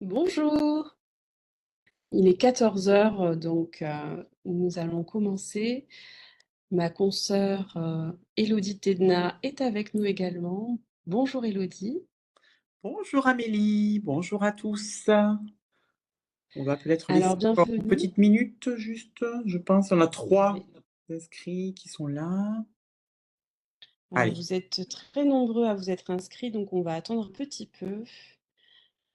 Bonjour, il est 14 heures, donc nous allons commencer. Ma consoeur Élodie Tedna est avec nous également. Bonjour Élodie. Bonjour Amélie, bonjour à tous. On va peut-être Alors laisser encore une bienvenue. petite minute juste, je pense. On a Oui. 3 inscrits qui sont là. Alors Allez, vous êtes très nombreux à vous être inscrits, donc on va attendre un petit peu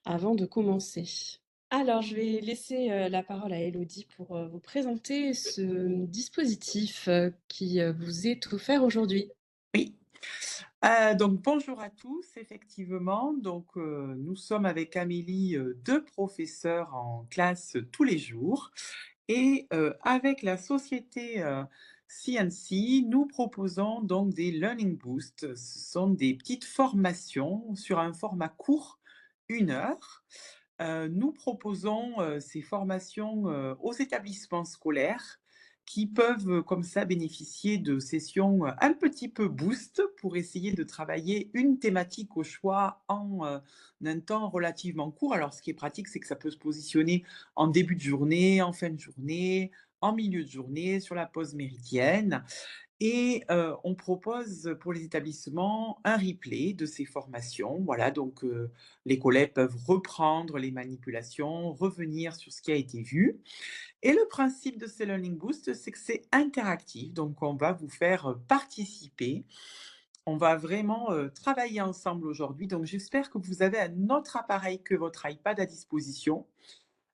avant de commencer. Alors je vais laisser la parole à Élodie pour vous présenter ce dispositif qui vous est offert aujourd'hui. oui. Donc bonjour à tous, effectivement. Donc, nous sommes avec Amélie, 2 professeurs en classe tous les jours et avec la société, CNC, nous proposons donc des learning boosts. Ce sont des petites formations sur un format court, 1 heure. Nous proposons, ces formations, aux établissements scolaires qui peuvent, comme ça bénéficier de sessions, un petit peu boost pour essayer de travailler une thématique au choix en, un temps relativement court. Alors ce qui est pratique, c'est que ça peut se positionner en début de journée, en fin de journée, en milieu de journée, sur la pause méridienne et on propose pour les établissements un replay de ces formations. Voilà, donc les collègues peuvent reprendre les manipulations, revenir sur ce qui a été vu et le principe de ces Learning Boost, c'est que c'est interactif, donc on va vous faire, participer. On va vraiment, travailler ensemble aujourd'hui, donc j'espère que vous avez un autre appareil que votre iPad à disposition.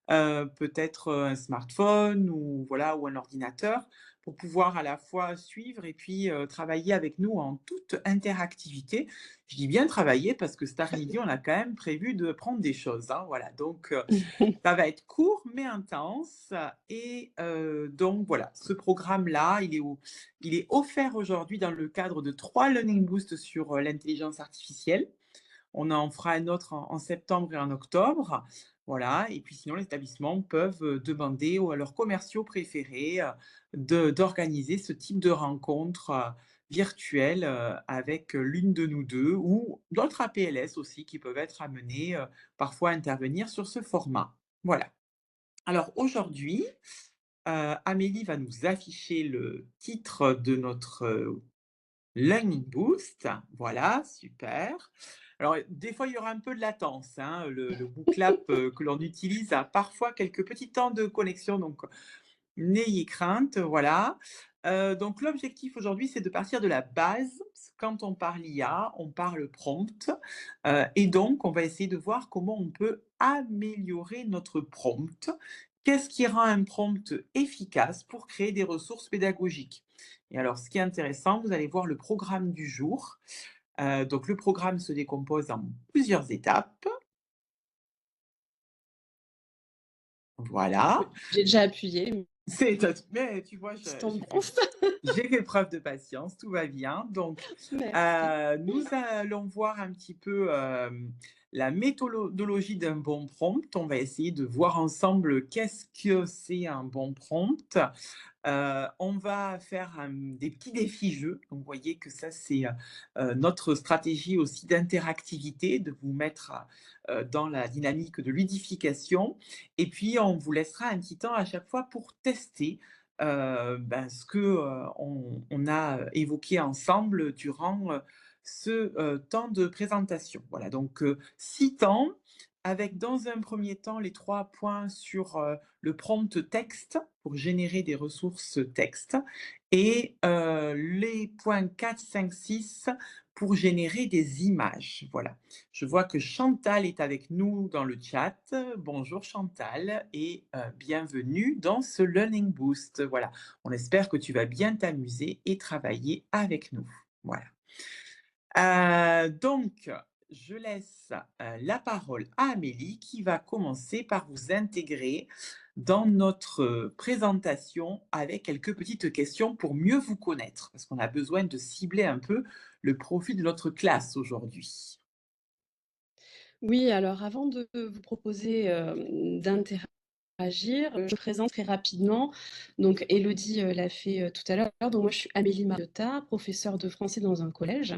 Peut-être, un smartphone ou voilà, ou un ordinateur pour pouvoir à la fois suivre et puis, travailler avec nous en toute interactivité. Je dis bien travailler parce que cet après-midi, on a quand même prévu de prendre des choses, hein, voilà donc ça va être court mais intense et donc voilà, ce programme-là, il est offert aujourd'hui dans le cadre de 3 Learning Boost sur, l'intelligence artificielle. On en fera un autre en septembre et en octobre. Voilà et puis sinon les établissements peuvent, demander à leurs commerciaux préférés, d'organiser ce type de rencontre, virtuelle, avec, l'une de nous 2 ou d'autres APLS aussi qui peuvent être amenés, parfois à intervenir sur ce format. Voilà. Alors aujourd'hui, Amélie va nous afficher le titre de notre, Learning Boost, voilà, super. Alors, des fois, il y aura un peu de latence, hein, le Booklab, que l'on utilise a parfois quelques petits temps de connexion, donc n'ayez crainte, voilà. Donc l'objectif aujourd'hui, c'est de partir de la base. Quand on parle IA, on parle prompt, et donc on va essayer de voir comment on peut améliorer notre prompt. Qu'est-ce qui rend un prompt efficace pour créer des ressources pédagogiques? Et alors ce qui est intéressant, vous allez voir le programme du jour. Donc le programme se décompose en plusieurs étapes. Oui, Voilà. j'ai déjà appuyé, C'est mais tu vois, petit temps de j'ai fait bronze. j'ai fait preuve de patience, tout va bien. Donc, Merci. nous allons voir un petit peu, la méthodologie d'un bon prompt. On va essayer de voir ensemble qu'est-ce que c'est un bon prompt. On va faire, des petits défis jeux. Donc vous voyez que ça, c'est, notre stratégie aussi d'interactivité, de vous mettre, dans la dynamique de ludification et puis on vous laissera un petit temps à chaque fois pour tester, ce que, on a évoqué ensemble durant, ce, temps de présentation. Voilà donc 6 temps avec dans un premier temps les 3 points sur, le prompt texte pour générer des ressources texte et les points 4, 5, 6 pour générer des images. Voilà. Je vois que Chantal est avec nous dans le chat. Bonjour Chantal et bienvenue dans ce Learning Boost. Voilà. On espère que tu vas bien t'amuser et travailler avec nous. Voilà. Donc, je laisse, la parole à Amélie qui va commencer par vous intégrer dans notre, présentation avec quelques petites questions pour mieux vous connaître. Parce qu'on a besoin de cibler un peu le profil de notre classe aujourd'hui. Oui, alors avant de vous proposer, d'interagir, je présente très rapidement. Donc Élodie, l'a fait, tout à l'heure. Donc moi, je suis Amélie Mariota, professeure de français dans un collège.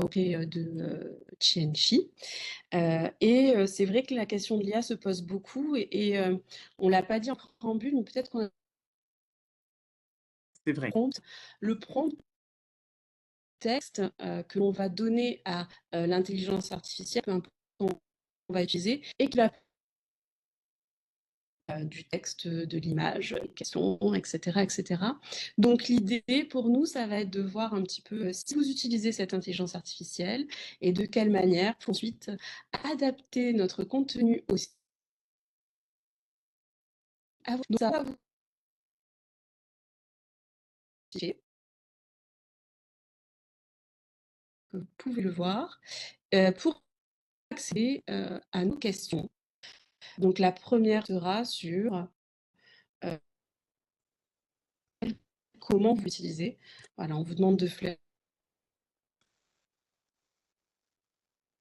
développé, de, Tianchi. C'est vrai que la question de l'IA se pose beaucoup on l'a pas dit en préambule, mais peut-être qu'on a C'est vrai. prompt. Le prompt texte, que l'on va donner à, l'intelligence artificielle, peu importe qu'on va utiliser et qui va du texte, de l'image, des questions, et cetera, et cetera. Donc l'idée pour nous, ça va être de voir un petit peu, si vous utilisez cette intelligence artificielle et de quelle manière pour ensuite adapter notre contenu aussi à vous. Donc ça va vous vous pouvez le voir, pour accéder, à nos questions. Donc la première sera sur, heu, comment vous l'utilisez. Voilà, on vous demande de faire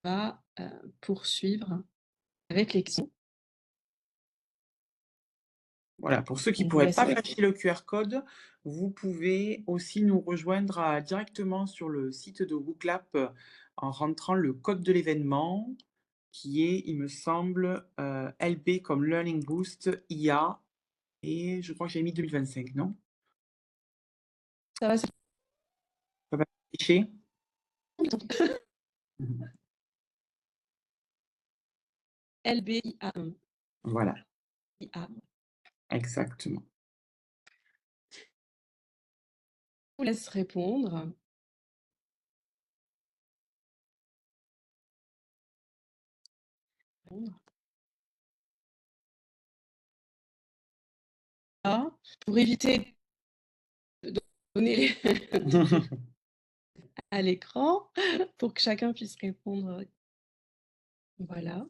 va, poursuivre avec les questions. Voilà, pour ceux qui On ne vous pourraient laisse pas répondre. flasher le QR code, vous pouvez aussi nous rejoindre directement sur le site de WooClap en rentrant le code de l'événement qui est, il me semble, LB comme Learning Boost IA et je crois que j'ai mis 2025, non? Ça va Ça va s'afficher? s'afficher Mmh. LBIA1. Voilà, IA. exactement. Je vous laisse répondre. Ah, pour éviter de donner les à l'écran, pour que chacun puisse répondre. Voilà.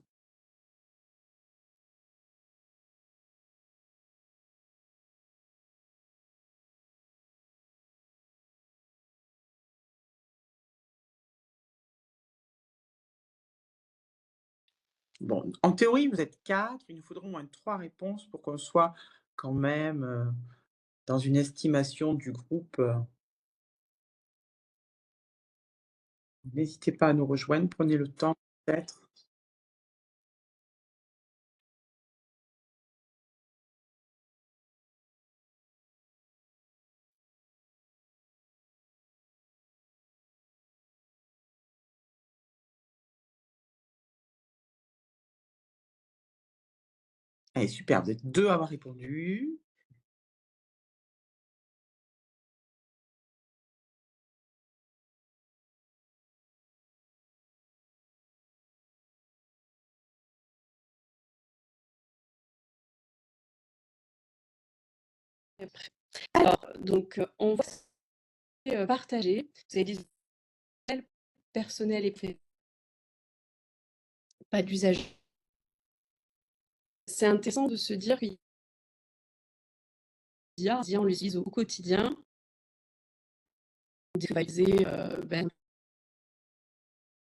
Bon, en théorie, vous êtes 4. Il nous faudrait au moins 3 réponses pour qu'on soit quand même, dans une estimation du groupe, n'hésitez pas à nous rejoindre, prenez le temps peut-être. Allez super, vous êtes 2 à avoir répondu. Alors, donc, on va partager. Vous avez dit personnel et privé, pas d'usage. C'est intéressant de se dire qu'il on l'utilise au quotidien. Dévisualiser,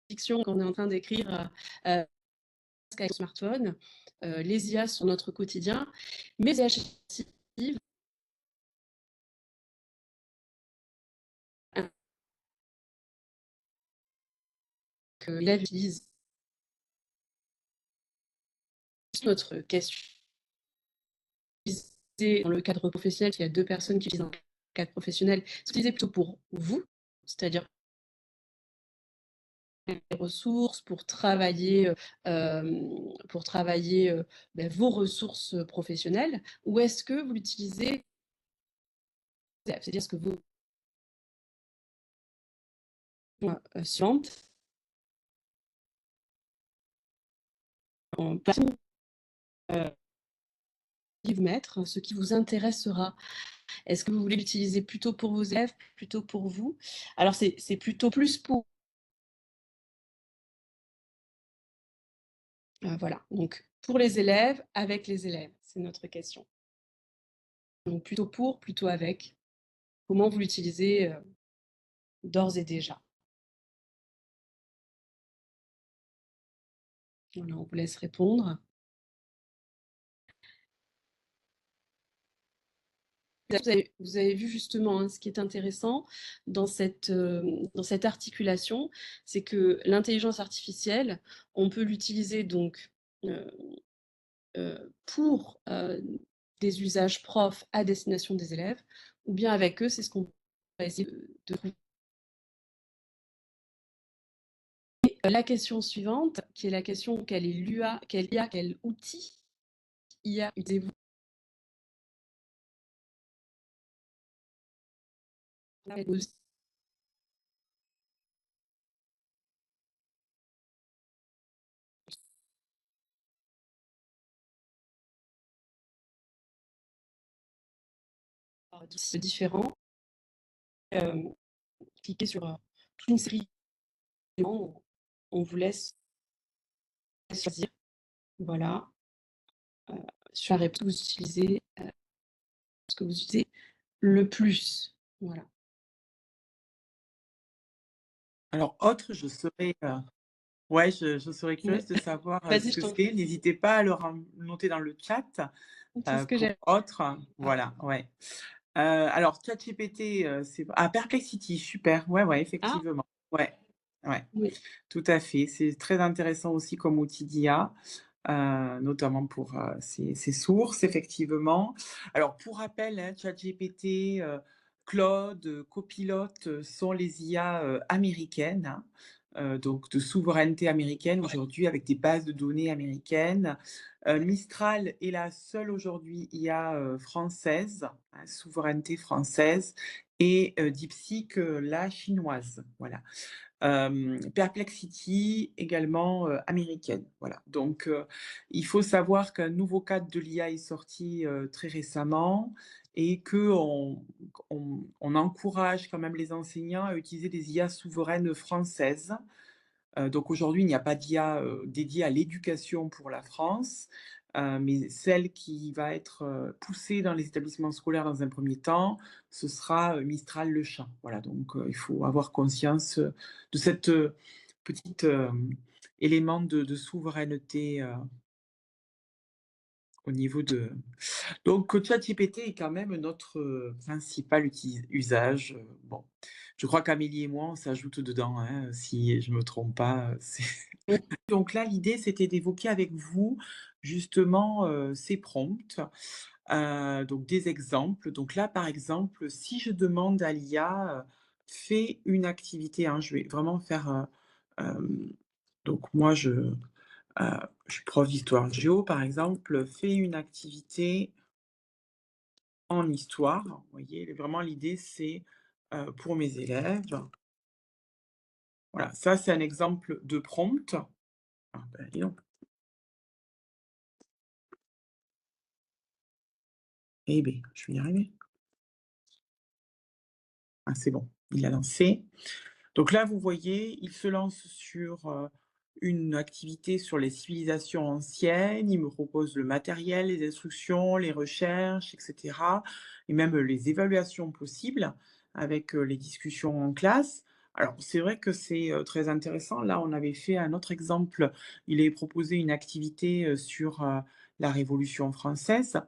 fiction qu'on est en train d'écrire, avec le smartphone. Les IA sont notre quotidien, mais les IA génératives, que l'élève utilise notre question dans le cadre professionnel, il y a 2 personnes qui utilisent dans le cadre professionnel, c'est utilisé plutôt pour vous, c'est-à-dire les ressources pour travailler, vos ressources professionnelles? Ou est-ce que vous l'utilisez, c'est-à-dire ce que vous suivante en vous mettre ce qui vous intéressera. Est-ce que vous voulez l'utiliser plutôt pour vos élèves, plutôt pour vous? Alors c'est plutôt plus pour voilà, donc pour les élèves, avec les élèves, c'est notre question. Donc plutôt pour, plutôt avec. Comment vous l'utilisez, d'ores et déjà? Voilà, on vous laisse répondre. Vous avez vu justement, hein, ce qui est intéressant dans cette articulation, c'est que l'intelligence artificielle, on peut l'utiliser donc euh, pour des usages profs à destination des élèves, ou bien avec eux, c'est ce qu'on va essayer de trouver. La question suivante, qui est la question quelle est l'UA, quel IA, quel outil IA utilisez-vous différents, euh, cliquez sur toute une série d'éléments, on vous laisse choisir, voilà, sur la réponse que vous utilisez, ce que vous utilisez le plus, voilà. Alors autre, ouais, je serais curieuse Ouais. de savoir, Vas-y, ce je que t'en c'est. prie. N'hésitez pas à le noter dans le chat, C'est ce que pour j'avais. autre. Ah, Voilà, ouais. Alors ChatGPT, c'est Perplexity, super. Ouais, ouais, ah, effectivement. Ouais, ouais, oui. tout à fait. C'est très intéressant aussi comme outil d'IA, notamment pour, ses sources, effectivement. Alors pour rappel, hein, ChatGPT, Claude, Copilot, sont les IA, américaines, hein, donc de souveraineté américaine Ouais. aujourd'hui avec des bases de données américaines. Mistral est la seule aujourd'hui IA, française, hein, souveraineté française et DeepSeek, la chinoise, voilà. Perplexity également, américaine, voilà. Donc il faut savoir qu'un nouveau cadre de l'IA est sorti, très récemment et qu'on encourage quand même les enseignants à utiliser des IA souveraines françaises. Donc aujourd'hui, il n'y a pas d'IA, dédiée à l'éducation pour la France, mais celle qui va être, poussée dans les établissements scolaires dans un premier temps, ce sera, Mistral Le Chat. Voilà, donc il faut avoir conscience, de cette, petite, élément de souveraineté, au niveau de donc ChatGPT est quand même notre, principal usage, bon, je crois qu'Amélie et moi, on s'ajoute dedans, hein, si je me trompe pas, c'est donc là, l'idée, c'était d'évoquer avec vous justement, ces prompts, donc des exemples. Donc là, par exemple, si je demande à l'IA, «Fais une activité», hein, je vais vraiment faire, donc moi je suis prof d'histoire géo, par exemple, «Fais une activité en histoire». Vous voyez? Vraiment l'idée, c'est, pour mes élèves. Voilà, ça, c'est un exemple de prompt. Ah bah, dis donc. Eh beh, je vais y arriver. Ah, c'est bon, il l'a lancé. Donc là, vous voyez, il se lance sur, une activité sur les civilisations anciennes. Il me propose le matériel, les instructions, les recherches et cetera et même, les évaluations possibles avec, les discussions en classe. Alors c'est vrai que c'est, très intéressant. Là, on avait fait un autre exemple. Il avait proposé une activité, sur, la Révolution française.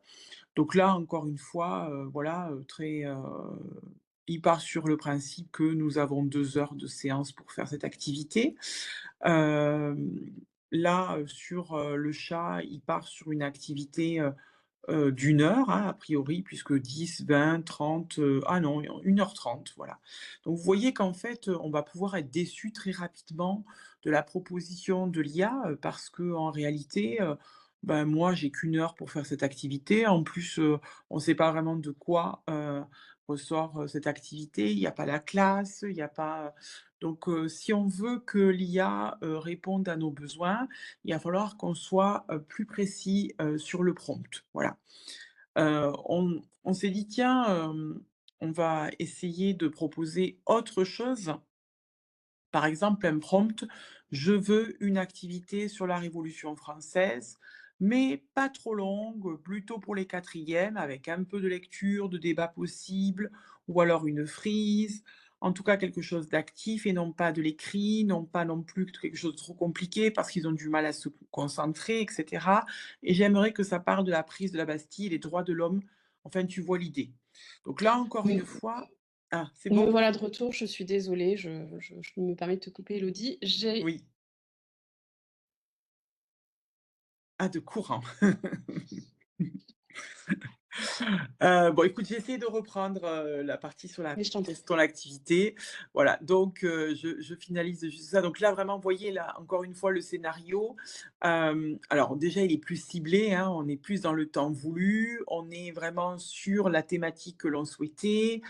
Donc là, encore une fois, voilà, il part sur le principe que nous avons 2 heures de séance pour faire cette activité. Hem, Là, sur, le chat, il part sur une activité, d'1 heure, hein, a priori, puisque 10, 20, 30, ah non, 1 h 30, voilà. Donc vous voyez qu'en fait, on va pouvoir être déçu très rapidement de la proposition de l'IA, parce qu'en réalité, ben, moi, j'ai qu'1 heure pour faire cette activité. En plus, on ne sait pas vraiment de quoi, ressort, cette activité. Il n'y a pas la classe, il n'y a pas, donc si on veut que l'IA, réponde à nos besoins, il va falloir qu'on soit, plus précis, sur le prompt. Voilà. On s'est dit: «Tiens, on va essayer de proposer autre chose». Par exemple, un prompt: «Je veux une activité sur la Révolution française, mais pas trop longue, plutôt pour les quatrièmes, avec un peu de lecture, de débat possible, ou alors une frise. En tout cas, quelque chose d'actif et non pas de l'écrit, non pas non plus quelque chose de trop compliqué parce qu'ils ont du mal à se concentrer et cetera et j'aimerais que ça parle de la prise de la Bastille et des droits de l'homme». Enfin, tu vois l'idée. Donc là, encore une Me fois ah, c'est me bon? voilà de retour, je suis désolée, je me permets de te couper Elodie. J'ai Oui. Ah, de courant. Bon, écoute, j'ai essayé de reprendre, la partie sur la mais je t'en prie. ton activité. Voilà, donc je finalise juste ça. Donc là, vraiment, vous voyez, là, encore une fois, le scénario. Alors déjà, il est plus ciblé, hein, on est plus dans le temps voulu, on est vraiment sur la thématique que l'on souhaitait,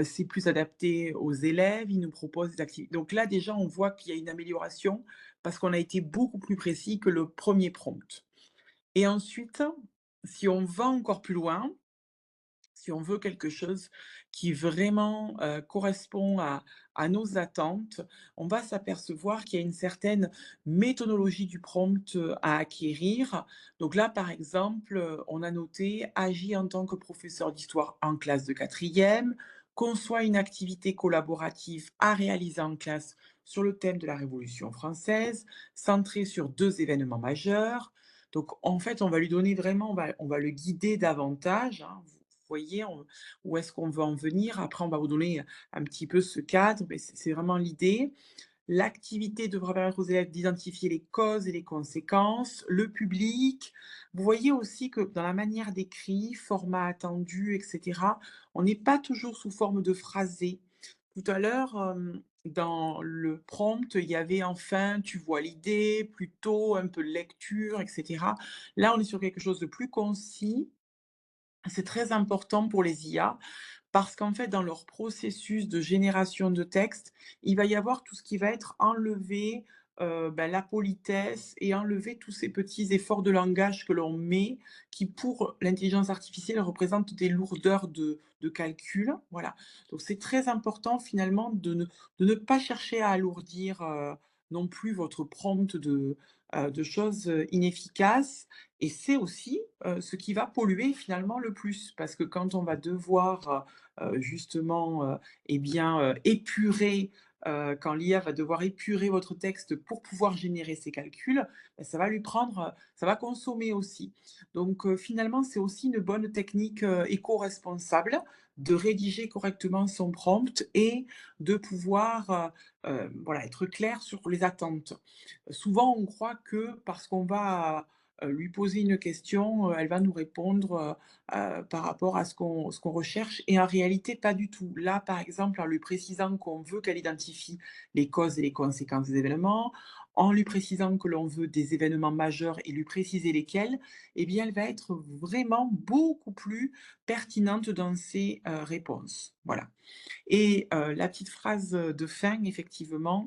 c'est plus adapté aux élèves, ils nous proposent des activités. Donc là, déjà, on voit qu'il y a une amélioration parce qu'on a été beaucoup plus précis que le premier prompt. Et ensuite, si on va encore plus loin, si on veut quelque chose qui vraiment, correspond à nos attentes, on va s'apercevoir qu'il y a une certaine méthodologie du prompt, à acquérir. Donc là, par exemple, on a noté: «Agis en tant que professeur d'histoire en classe de quatrième, conçoit une activité collaborative à réaliser en classe sur le thème de la Révolution française, centrée sur 2 événements majeurs». Donc en fait, on va lui donner vraiment on va le guider davantage, hein. Vous voyez, où est-ce qu'on veut en venir. Après, on va vous donner un petit peu ce cadre, mais c'est vraiment l'idée. L'activité devra permettre aux élèves d'identifier les causes et les conséquences, le public. Vous voyez aussi que dans la manière d'écrit, format attendu, et cetera, on n'est pas toujours sous forme de phrasé. Tout à l'heure, dans le prompt, il y avait «enfin», «tu vois l'idée», «plutôt», un peu de lecture, et cetera. Là, on est sur quelque chose de plus concis. C'est très important pour les IA parce qu'en fait, dans leur processus de génération de texte, il va y avoir tout ce qui va être enlevé, la politesse et enlever tous ces petits efforts de langage que l'on met, qui pour l'intelligence artificielle représentent des lourdeurs de calcul, voilà. Donc c'est très important finalement de ne pas chercher à alourdir, non plus votre prompt de choses, inefficaces et c'est aussi, ce qui va polluer finalement le plus. Parce que quand on va devoir, justement, et bien, épurer, quand l'IA va devoir épurer votre texte pour pouvoir générer ses calculs, ça va lui prendre, ça va consommer aussi. Donc, finalement, c'est aussi une bonne technique, éco-responsable de rédiger correctement son prompt et de pouvoir, voilà, être clair sur les attentes. Souvent, on croit que parce qu'on va, lui poser une question, elle va nous répondre, par rapport à ce qu'on recherche et en réalité pas du tout. Là, par exemple, en lui précisant qu'on veut qu'elle identifie les causes et les conséquences des événements, en lui précisant que l'on veut des événements majeurs et lui préciser lesquels, eh bien, elle va être vraiment beaucoup plus pertinente dans ses, réponses. Voilà. Et la petite phrase, de fin effectivement,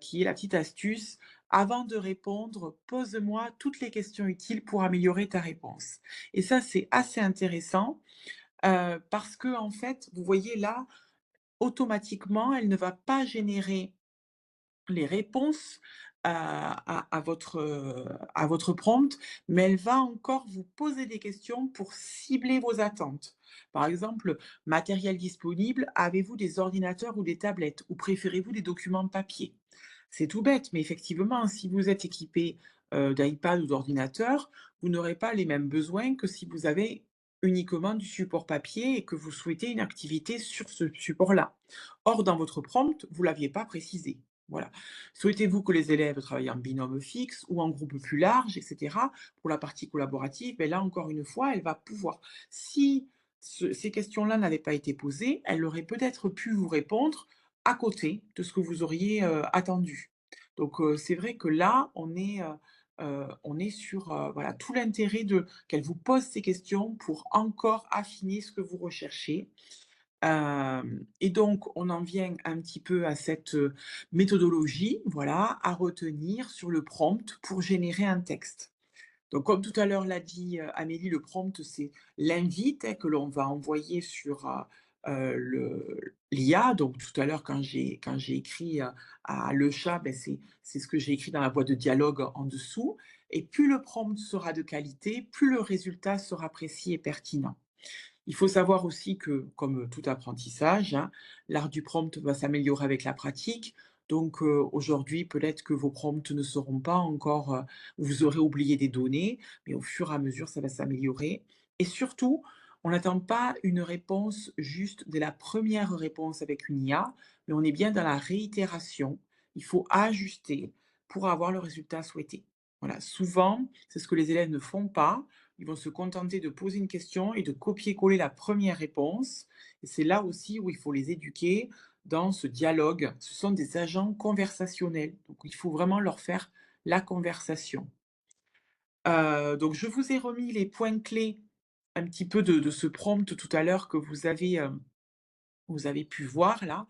qui est la petite astuce: «Avant de répondre, pose-moi toutes les questions utiles pour améliorer ta réponse» et ça, c'est assez intéressant, parce que en fait, vous voyez là, automatiquement, elle ne va pas générer les réponses à votre prompt, mais elle va encore vous poser des questions pour cibler vos attentes. Par exemple, matériel disponible, avez-vous des ordinateurs ou des tablettes? Ou préférez-vous des documents papier? C'est tout bête, mais effectivement, si vous êtes équipé, d'iPad ou d'ordinateur, vous n'aurez pas les mêmes besoins que si vous avez uniquement du support papier et que vous souhaitez une activité sur ce support-là. Or, dans votre prompt, vous ne l'aviez pas précisé. Voilà. Souhaitez-vous que les élèves travaillent en binôme fixe ou en groupe plus large, et cetera? Pour la partie collaborative, beh, là, encore une fois, elle va pouvoir si ces questions-là n'avaient pas été posées, elle aurait peut-être pu vous répondre à côté de ce que vous auriez, attendu. Donc, c'est vrai que là, on est sur, voilà, tout l'intérêt de qu'elle vous pose ces questions pour encore affiner ce que vous recherchez. Et donc on en vient un petit peu à cette, méthodologie, voilà, à retenir sur le prompt pour générer un texte. Donc comme tout à l'heure l'a dit, Amélie, le prompt, c'est l'invite, hein, que l'on va envoyer sur, l'IA. Donc tout à l'heure quand j'ai écrit, à le chat, beh, c'est ce que j'ai écrit dans la boîte de dialogue en dessous et plus le prompt sera de qualité, plus le résultat sera précis et pertinent. Il faut savoir aussi que, comme tout apprentissage, hein, l'art du prompt va s'améliorer avec la pratique. Donc, aujourd'hui, peut-être que vos prompts ne seront pas encore, vous aurez oublié des données, mais au fur et à mesure, ça va s'améliorer. Et surtout, On n'attend pas une réponse juste dès la première réponse avec une IA, mais on est bien dans la réitération. Il faut ajuster pour avoir le résultat souhaité. Voilà, souvent, c'est ce que les élèves ne font pas. Ils vont se contenter de poser une question et de copier-coller la première réponse. Et c'est là aussi où il faut les éduquer dans ce dialogue. Ce sont des agents conversationnels, donc il faut vraiment leur faire la conversation. Donc je vous ai remis les points clés un petit peu de ce prompt tout à l'heure que vous avez pu voir là,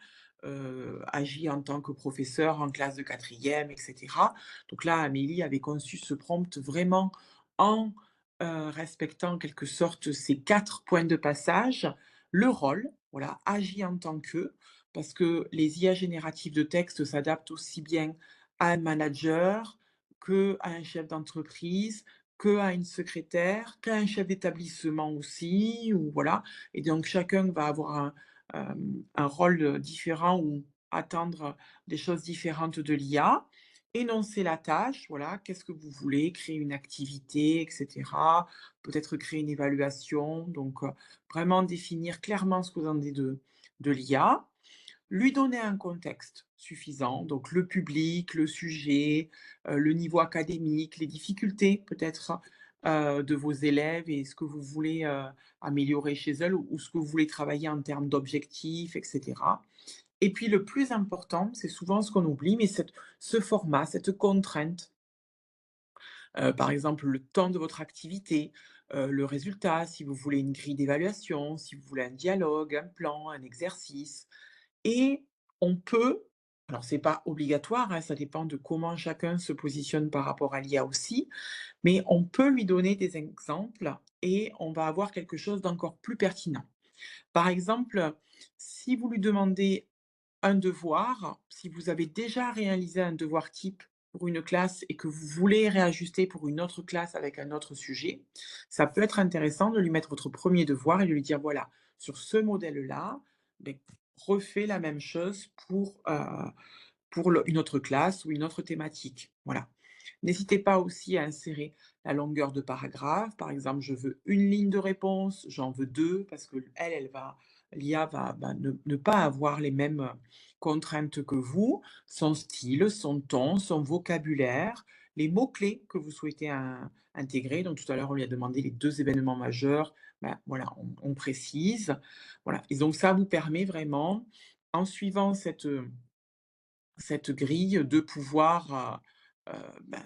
agis en tant que professeur en classe de quatrième, et cetera. Donc là, Amélie avait conçu ce prompt vraiment en, respectant en quelque sorte ces 4 points de passage. Le rôle, voilà, agis en tant que, parce que les IA génératives de texte s'adaptent aussi bien à un manager, qu'à un chef d'entreprise, qu'à une secrétaire, qu'à un chef d'établissement aussi, ou voilà. Et donc chacun va avoir un rôle différent ou attendre des choses différentes de l'IA. Énoncer la tâche, voilà, qu'est-ce que vous voulez? Créer une activité, et cetera. Peut-être créer une évaluation, donc vraiment définir clairement ce que vous attendez de l'IA. Lui donner un contexte suffisant, donc le public, le sujet, le niveau académique, les difficultés peut-être, de vos élèves et ce que vous voulez, améliorer chez eux ou ce que vous voulez travailler en termes d'objectifs et cetera. Et puis le plus important, c'est souvent ce qu'on oublie, mais ce format, cette contrainte, par exemple le temps de votre activité, le résultat, si vous voulez une grille d'évaluation, si vous voulez un dialogue, un plan, un exercice. Et on peut, alors c'est pas obligatoire, hein, ça dépend de comment chacun se positionne par rapport à l'IA aussi, mais on peut lui donner des exemples et on va avoir quelque chose d'encore plus pertinent. Par exemple, si vous lui demandez un devoir, si vous avez déjà réalisé un devoir type pour une classe et que vous voulez réajuster pour une autre classe avec un autre sujet, ça peut être intéressant de lui mettre votre premier devoir et de lui dire: «Voilà, sur ce modèle-là, beh, refais la même chose pour une autre classe ou une autre thématique». Voilà. N'hésitez pas aussi à insérer la longueur de paragraphe. Par exemple, je veux une ligne de réponse, j'en veux 2 parce que l'IA va ne pas avoir les mêmes contraintes que vous, son style, son ton, son vocabulaire, les mots-clés que vous souhaitez intégrer. Donc tout à l'heure, on lui a demandé les 2 événements majeurs. Ben, voilà, on précise. Voilà. Et donc ça vous permet vraiment, en suivant cette grille de pouvoir,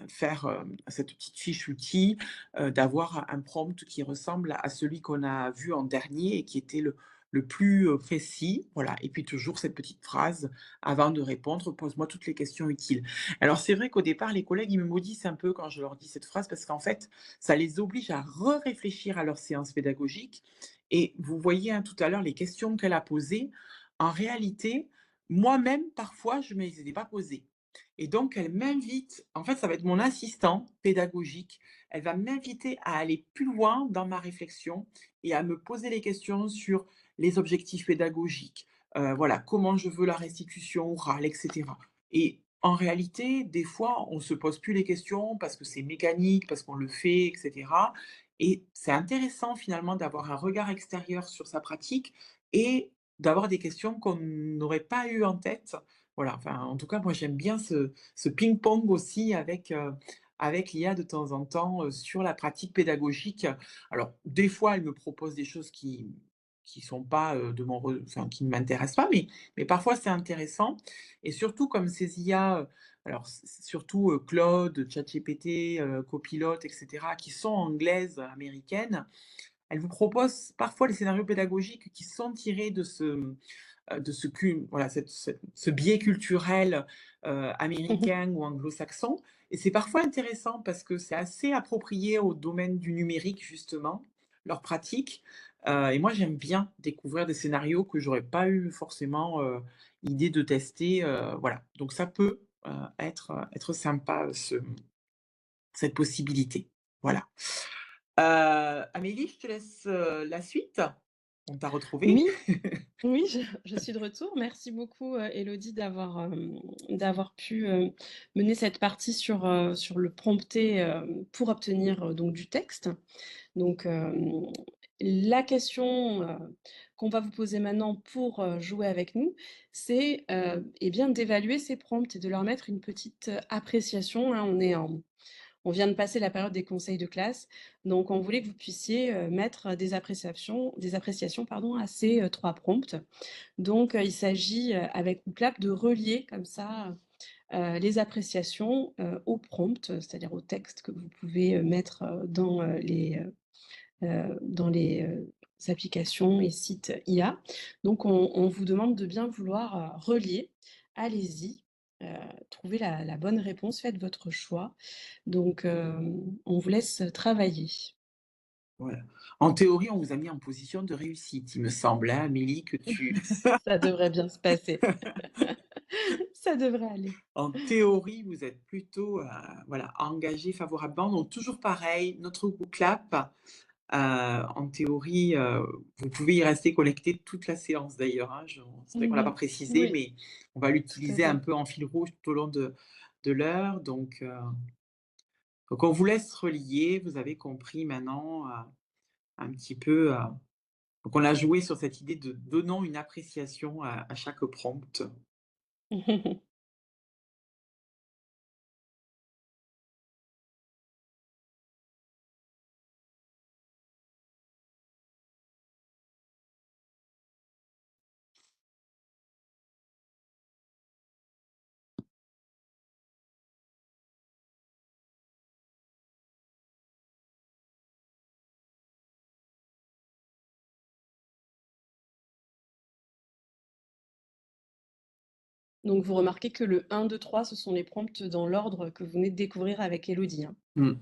faire, cette petite fiche outil, d'avoir un prompt qui ressemble à celui qu'on a vu en dernier et qui était le plus, précis, voilà. Et puis toujours cette petite phrase avant de répondre: «Pose-moi toutes les questions utiles». Alors c'est vrai qu'au départ, les collègues, ils me maudissent un peu quand je leur dis cette phrase parce qu'en fait, ça les oblige à réfléchir à leur séance pédagogique et vous voyez, hein, tout à l'heure, les questions qu'elle a posées, en réalité, moi-même, parfois, je ne me les étais pas posées. Et donc, elle m'invite, en fait, ça va être mon assistant pédagogique. Elle va m'inviter à aller plus loin dans ma réflexion et à me poser les questions sur les objectifs pédagogiques. Voilà, comment je veux la restitution orale, etc. Et en réalité, des fois, on ne se pose plus les questions parce que c'est mécanique, parce qu'on le fait, etc. Et c'est intéressant finalement d'avoir un regard extérieur sur sa pratique et d'avoir des questions qu'on n'aurait pas eues en tête. Voilà, enfin, en tout cas, moi, j'aime bien ce ping-pong aussi avec l'IA de temps en temps, sur la pratique pédagogique. Alors, des fois, elle me propose des choses qui sont pas, de mon re enfin, qui ne m'intéressent pas, mais parfois c'est intéressant et surtout comme ces IA, alors surtout, Claude, ChatGPT, Copilot et cetera, qui sont anglaises, américaines, elles vous proposent parfois des scénarios pédagogiques qui sont tirés de voilà, ce biais culturel, américain ou anglo-saxon et c'est parfois intéressant parce que c'est assez approprié au domaine du numérique justement, leur pratique, et moi j'aime bien découvrir des scénarios que j'aurais pas eu forcément, idée de tester, voilà. Donc ça peut, être sympa cette possibilité. Voilà. Amélie, je te laisse, la suite. On t'a retrouvée. Oui, oui, je suis de retour. Merci beaucoup, Élodie d'avoir pu, mener cette partie sur le prompter, pour obtenir, donc du texte. Donc, La question, qu'on va vous poser maintenant pour, jouer avec nous, c'est, et bien d'évaluer ces prompts et de leur mettre une petite, appréciation, hein. On vient de passer la période des conseils de classe, donc on voulait que vous puissiez, mettre des appréciations pardon, à ces, 3 prompts. Donc, il s'agit, avec Uclap de relier comme ça, les appréciations, au prompt, c'est-à-dire au texte que vous pouvez, mettre, dans les, applications et sites IA. Donc on vous demande de bien vouloir, relier. Allez-y, trouvez la bonne réponse, faites votre choix. Donc on vous laisse travailler. Voilà. En théorie, on vous a mis en position de réussite, il me semble, hein, Amélie, que tu Ça devrait bien se passer. Ça devrait aller. en théorie, vous êtes plutôt, voilà, engagée favorablement. Donc toujours pareil, notre Book en théorie, vous pouvez y rester connecté toute la séance d'ailleurs, hein. C'est vrai qu'on l'a pas Mmh. précisé, Oui, mais on va tout à l'utiliser un fait. peu en fil rouge tout au long de l'heure. Donc on vous laisse relier. Vous avez compris maintenant, un petit peu, donc on a joué sur cette idée de donnant une appréciation à chaque prompt. Donc vous remarquez que le 1, 2, 3, ce sont les prompts dans l'ordre que vous venez de découvrir avec Elodie, hein? Mmh.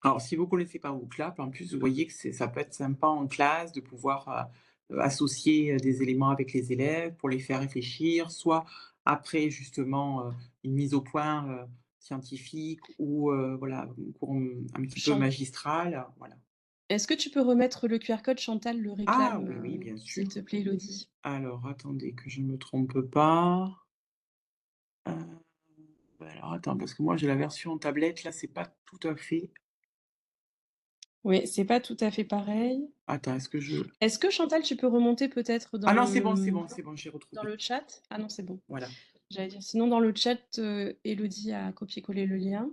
Alors, si vous connaissez pas Wooclap, en plus, vous voyez que ça peut être sympa en classe de pouvoir, associer, des éléments avec les élèves pour les faire réfléchir, soit après justement, une mise au point, scientifique ou, voilà, un cours, un petit peu Chan magistral, voilà. Est-ce que tu peux remettre le QR code? Chantal le Ah réclame, oui, oui, bien s'il sûr. te plaît, Elodie. Alors attendez que je ne me trompe pas. Bah, alors attends, parce que moi j'ai la version tablette, là, c'est pas tout à fait. Oui, c'est pas tout à fait pareil. Attends, est-ce que je Est-ce que Chantal, tu peux remonter peut-être ah dans non, le, c'est bon, j'ai dans retrouvé. le chat? Ah non, c'est bon. Voilà. J'allais dire sinon dans le chat, Élodie a copié-collé le lien.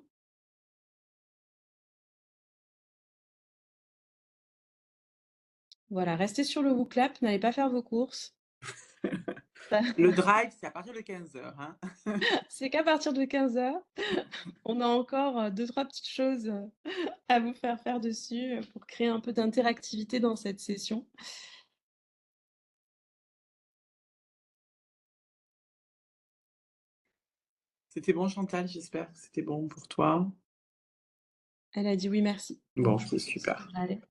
Voilà, restez sur le WooClap, n'allez pas faire vos courses. Ça Le drive, c'est à partir de 15 heures, hein. c'est qu'à partir de 15 heures, on a encore, 2-3 petites choses, à vous faire faire dessus, pour créer un peu d'interactivité dans cette session. C'était bon Chantal, j'espère que c'était bon pour toi? Elle a dit: «Oui, merci», Bon, donc je c'est pense que ça super. devrait aller.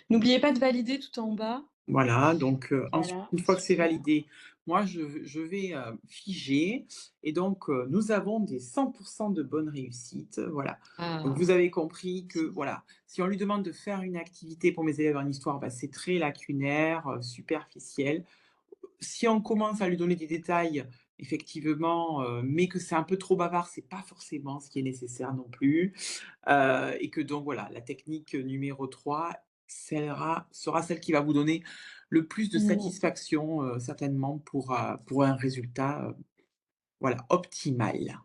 N'oubliez pas de valider tout en bas. Voilà, donc ensuite, Voilà, une fois que c'est super. validé, moi je vais, figer et donc nous avons des 100 de bonnes réussites, voilà. Donc Ah, vous avez compris que, merci. voilà, si on lui demande de faire une activité pour mes élèves en histoire, bah, c'est très lacunaire, superficiel. Si on commence à lui donner des détails, effectivement, mais que c'est un peu trop bavard, c'est pas forcément ce qui est nécessaire non plus. Et que donc voilà, la technique numéro 3 sera celle qui va vous donner le plus de Mmh. satisfaction, certainement pour un résultat, voilà, optimal.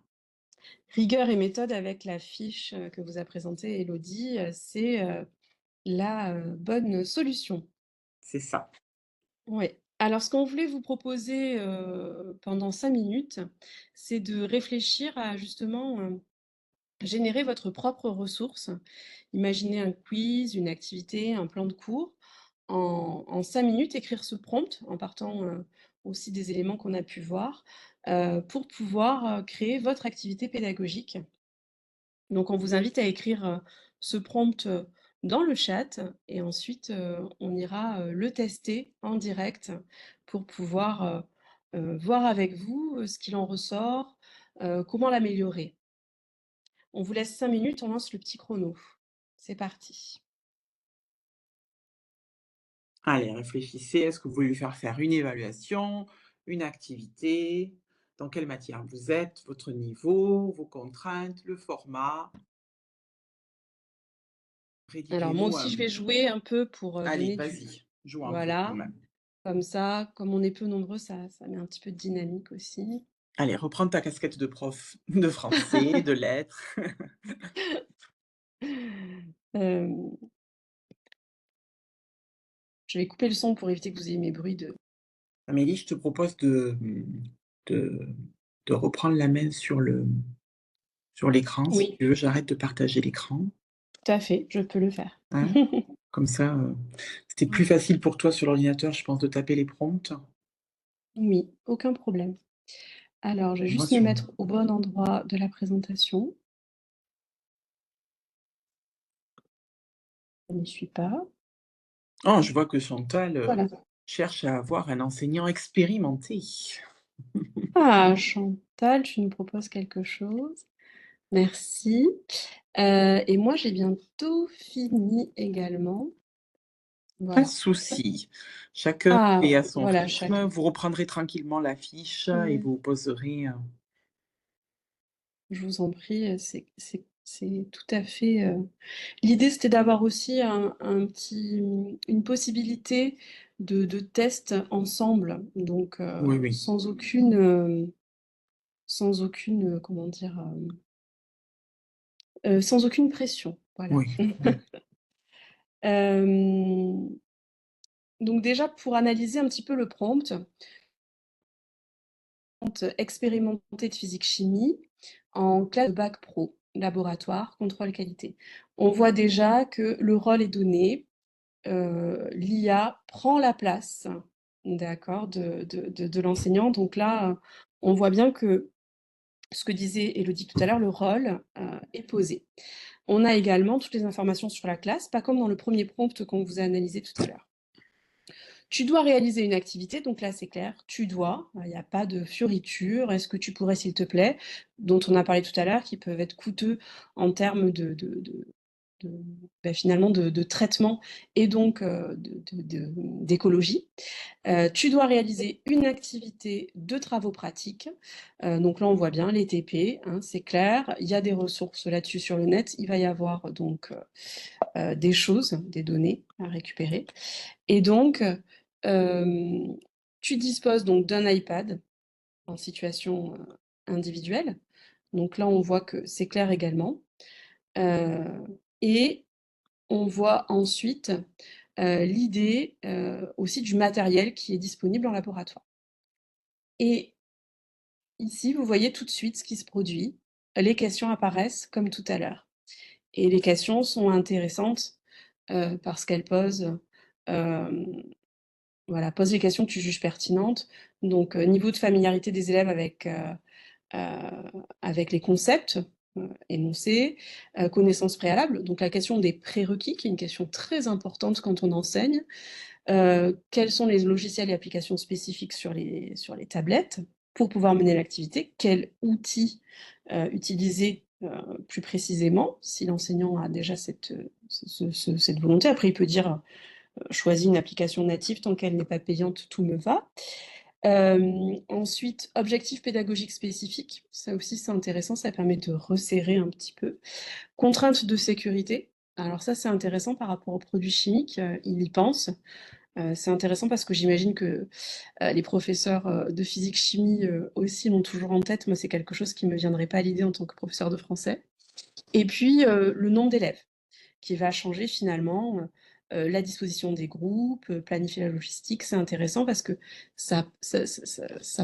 Rigueur et méthode avec la fiche, que vous a présentée Élodie, c'est, la, bonne solution. C'est ça. Ouais. Alors ce qu'on voulait vous proposer, pendant 5 minutes, c'est de réfléchir à justement, générer votre propre ressource. Imaginez un quiz, une activité, un plan de cours. En 5 minutes, écrire ce prompt en partant, aussi des éléments qu'on a pu voir, pour pouvoir, créer votre activité pédagogique. Donc on vous invite à écrire, ce prompt, dans le chat et ensuite, on ira, le tester en direct pour pouvoir, voir avec vous, ce qu'il en ressort, comment l'améliorer. On vous laisse 5 minutes, on lance le petit chrono. C'est parti. Allez, réfléchissez, est-ce que vous voulez lui faire faire une évaluation, une activité? dans quelle matière vous êtes, votre niveau, vos contraintes, le format. Alors moi Rédigez-nous aussi, je un vais jouer un peu pour, allez, donner du vas-y, joue un peu quand voilà, même. comme ça, comme on est peu nombreux, ça met un petit peu de dynamique aussi. Allez, reprends ta casquette de prof de français, de lettres. Hem, je vais couper le son pour éviter que vous ayez mes bruits de Amélie, je te propose de de reprendre la main sur l'écran, si oui, tu veux. J'arrête de partager l'écran, tout à fait, je peux le faire. hein. Comme ça, c'était plus Ouais. facile pour toi sur l'ordinateur, je pense, de taper les prompts. Oui, aucun problème. Alors, je vais Moi juste me sur mettre au bon endroit de la présentation. Je n'y suis pas. oh, je vois que Chantal, Voilà. cherche à avoir un enseignant expérimenté. Ah, Chantal, tu nous proposes quelque chose. Merci. Et moi, j'ai bientôt fini également. Pas de Voilà. souci. Chacun Ah, fait à son voilà, rythme. chacun. Vous reprendrez tranquillement la fiche et Ouais, vous poserez, je vous en prie, c'est tout à fait, l'idée, c'était d'avoir aussi un petit, une possibilité de test ensemble, donc oui, oui, sans aucune, comment dire? Sans aucune pression, voilà. oui, oui, Hem, donc déjà pour analyser un petit peu le prompt, expérimenté de physique-chimie en classe de bac pro, laboratoire, contrôle qualité. On voit déjà que le rôle est donné, l'IA prend la place, d'accord, de l'enseignant. Donc là, on voit bien que ce que disait Élodie tout à l'heure, le rôle, est posé. On a également toutes les informations sur la classe, pas comme dans le premier prompt qu'on vous a analysé tout à l'heure. Tu dois réaliser une activité, donc là c'est clair, tu dois, il n'y a pas de fioriture. Est-ce que tu pourrais, s'il te plaît, dont on a parlé tout à l'heure, qui peuvent être coûteux en termes de finalement de traitement et donc d'écologie. Tu dois réaliser une activité de travaux pratiques. Donc là on voit bien les TP, hein, c'est clair. Il y a des ressources là-dessus sur le net. Il va y avoir donc des choses, des données à récupérer. Et donc, tu disposes donc d'un iPad en situation, individuelle. Donc là, on voit que c'est clair également. Heu et on voit ensuite, l'idée, aussi du matériel qui est disponible en laboratoire. Et ici, vous voyez tout de suite ce qui se produit. Les questions apparaissent comme tout à l'heure et les questions sont intéressantes, parce qu'elles posent, hem voilà, pose les questions que tu juges pertinentes. Donc, niveau de familiarité des élèves avec les concepts, énoncés, connaissances préalables, donc la question des prérequis, qui est une question très importante quand on enseigne. Quels sont les logiciels et applications spécifiques sur les tablettes pour pouvoir mener l'activité? Quels outils, utiliser, plus précisément, si l'enseignant a déjà cette volonté. Après il peut dire, choisis une application native, tant qu'elle n'est pas payante, tout me va. Ensuite, objectifs pédagogiques spécifiques, ça aussi c'est intéressant, ça permet de resserrer un petit peu. Contraintes de sécurité, alors ça c'est intéressant par rapport aux produits chimiques, il y pense. C'est intéressant parce que j'imagine que, les professeurs, de physique-chimie, aussi l'ont toujours en tête. Moi, c'est quelque chose qui me viendrait pas à l'idée en tant que professeur de français. Et puis, le nombre d'élèves qui va changer finalement, la disposition des groupes, planifier la logistique. C'est intéressant parce que ça